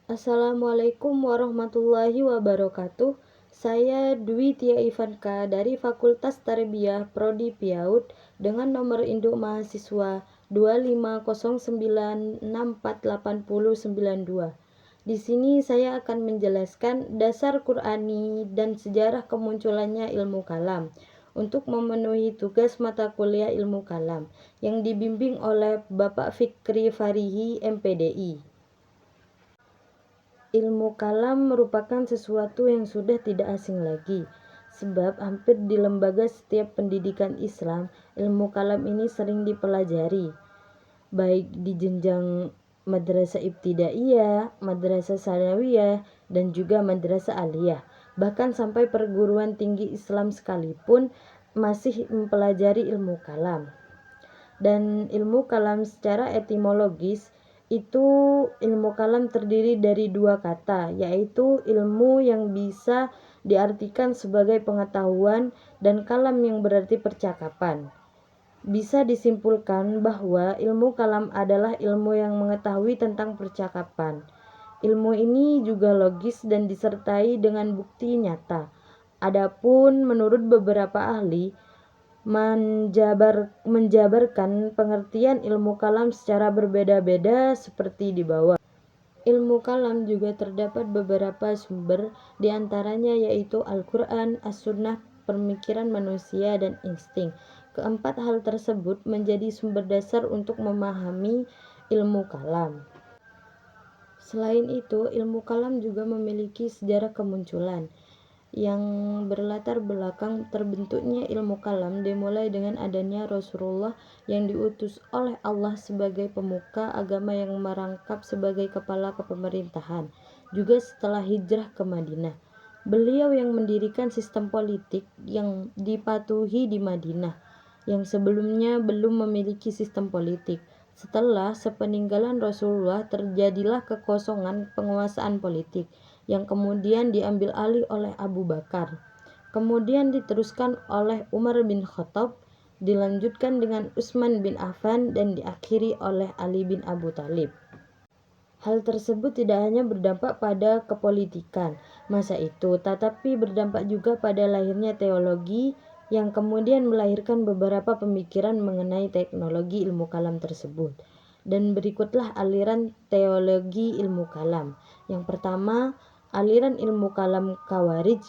Assalamualaikum warahmatullahi wabarakatuh. Saya Dwi Tia Ivanka dari Fakultas Tarbiyah Prodi PIAUD dengan nomor induk mahasiswa 25096480092. Di sini saya akan menjelaskan dasar Qur'ani dan sejarah kemunculannya ilmu kalam untuk memenuhi tugas mata kuliah ilmu kalam yang dibimbing oleh Bapak Fikri Farihi MPDI. Ilmu kalam merupakan sesuatu yang sudah tidak asing lagi, sebab hampir di lembaga setiap pendidikan Islam, ilmu kalam ini sering dipelajari, baik di jenjang madrasah ibtidaiyah, madrasah sanawiyah, dan juga madrasah aliyah. Bahkan sampai perguruan tinggi Islam sekalipun masih mempelajari ilmu kalam. Dan ilmu kalam secara etimologis itu ilmu kalam terdiri dari dua kata, yaitu ilmu yang bisa diartikan sebagai pengetahuan dan kalam yang berarti percakapan. Bisa disimpulkan bahwa ilmu kalam adalah ilmu yang mengetahui tentang percakapan. Ilmu ini juga logis dan disertai dengan bukti nyata. Adapun menurut beberapa ahli, menjabarkan pengertian ilmu kalam secara berbeda-beda seperti di bawah. Ilmu kalam juga terdapat beberapa sumber, diantaranya yaitu Al-Quran, As-Sunnah, pemikiran manusia, dan insting. Keempat hal tersebut menjadi sumber dasar untuk memahami ilmu kalam. Selain itu, ilmu kalam juga memiliki sejarah kemunculan yang berlatar belakang terbentuknya ilmu kalam dimulai dengan adanya Rasulullah yang diutus oleh Allah sebagai pemuka agama yang merangkap sebagai kepala kepemerintahan, juga setelah hijrah ke Madinah. Beliau yang mendirikan sistem politik yang dipatuhi di Madinah, yang sebelumnya belum memiliki sistem politik. Setelah sepeninggalan Rasulullah terjadilah kekosongan penguasaan politik yang kemudian diambil alih oleh Abu Bakar, kemudian diteruskan oleh Umar bin Khattab, dilanjutkan dengan Utsman bin Affan, dan diakhiri oleh Ali bin Abi Thalib. Hal tersebut tidak hanya berdampak pada kepolitikan masa itu, tetapi berdampak juga pada lahirnya teologi yang kemudian melahirkan beberapa pemikiran mengenai teknologi ilmu kalam tersebut. Dan berikutlah aliran teologi ilmu kalam. Yang pertama, aliran ilmu kalam Khawarij,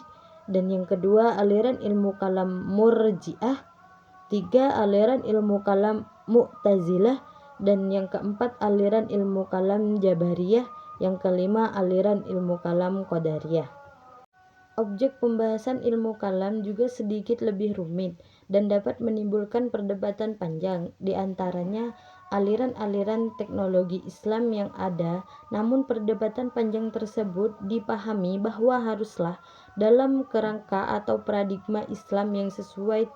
dan yang kedua aliran ilmu kalam Murji'ah, tiga aliran ilmu kalam Mu'tazilah, dan yang keempat aliran ilmu kalam Jabariyah, yang kelima aliran ilmu kalam Qadariyah. Objek pembahasan ilmu kalam juga sedikit lebih rumit dan dapat menimbulkan perdebatan panjang, di antaranya aliran-aliran teknologi Islam yang ada, namun perdebatan panjang tersebut dipahami bahwa haruslah dalam kerangka atau paradigma Islam yang sesuai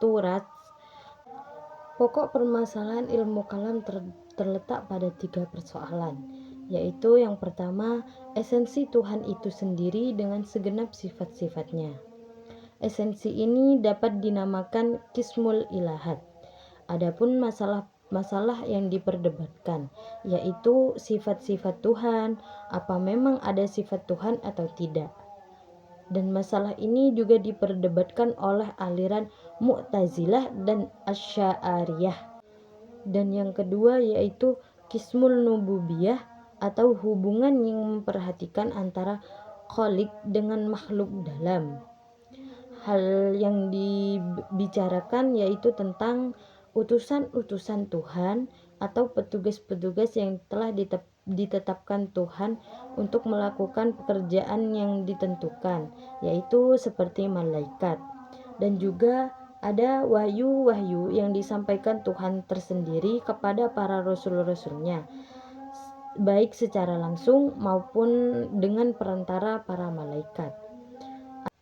Turas. Pokok permasalahan ilmu kalam terletak pada tiga persoalan, yaitu yang pertama, esensi Tuhan itu sendiri dengan segenap sifat-sifatnya. Esensi ini dapat dinamakan Qismul Ilahat. Adapun masalah yang diperdebatkan, yaitu sifat-sifat Tuhan, apa memang ada sifat Tuhan atau tidak. Dan masalah ini juga diperdebatkan oleh aliran Mu'tazilah dan Asy'ariyah. Dan yang kedua yaitu Qismul Nububiyah, atau hubungan yang memperhatikan antara Khalik dengan makhluk dalam. Hal yang dibicarakan yaitu tentang utusan-utusan Tuhan atau petugas-petugas yang telah ditetapkan Tuhan untuk melakukan pekerjaan yang ditentukan, yaitu seperti malaikat. Dan juga ada wahyu-wahyu yang disampaikan Tuhan tersendiri kepada para rasul-rasulnya, baik secara langsung maupun dengan perantara para malaikat.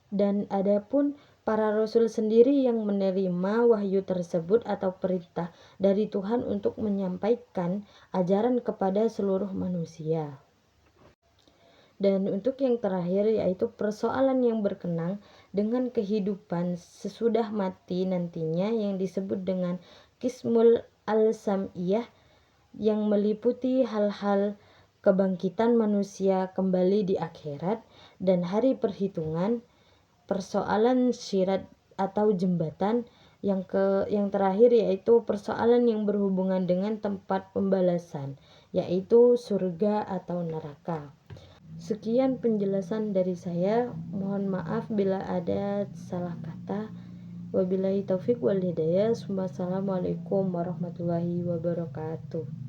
Dan adapun para rasul sendiri yang menerima wahyu tersebut atau perintah dari Tuhan untuk menyampaikan ajaran kepada seluruh manusia. Dan untuk yang terakhir yaitu persoalan yang berkenaan dengan kehidupan sesudah mati nantinya yang disebut dengan Qismul Al-Sam'iyah, yang meliputi hal-hal kebangkitan manusia kembali di akhirat, dan hari perhitungan, persoalan syirat atau jembatan, yang terakhir yaitu persoalan yang berhubungan dengan tempat pembalasan, yaitu surga atau neraka. Sekian penjelasan dari saya. Mohon maaf bila ada salah kata. Wabillahi taufik wal hidayah. Wassalamualaikum warahmatullahi wabarakatuh.